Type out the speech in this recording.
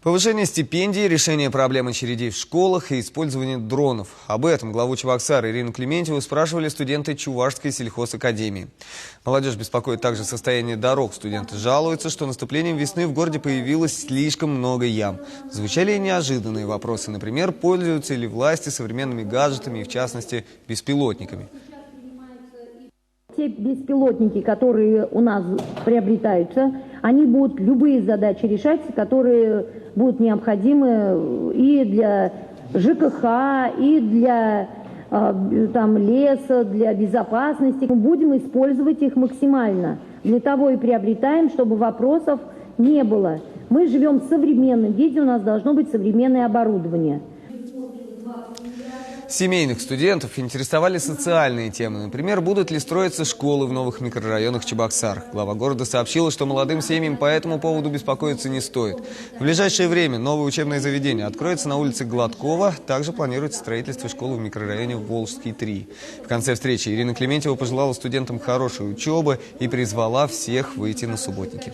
Повышение стипендий, решение проблем очередей в школах и использование дронов. Об этом главу Чебоксара Ирину Клементьеву спрашивали студенты Чувашской сельхозакадемии. Молодежь беспокоит также состояние дорог. Студенты жалуются, что наступлением весны в городе появилось слишком много ям. Звучали и неожиданные вопросы. Например, пользуются ли власти современными гаджетами и, в частности, беспилотниками. Те беспилотники, которые у нас приобретаются, они будут любые задачи решать, которые будут необходимы и для ЖКХ, и для леса, для безопасности. Мы будем использовать их максимально. Для того и приобретаем, чтобы вопросов не было. Мы живем в современном виде, у нас должно быть современное оборудование. Семейных студентов интересовали социальные темы. Например, будут ли строиться школы в новых микрорайонах Чебоксар. Глава города сообщила, что молодым семьям по этому поводу беспокоиться не стоит. В ближайшее время новое учебное заведение откроется на улице Гладкова. Также планируется строительство школы в микрорайоне Волжский 3. В конце встречи Ирина Клементьева пожелала студентам хорошей учебы и призвала всех выйти на субботники.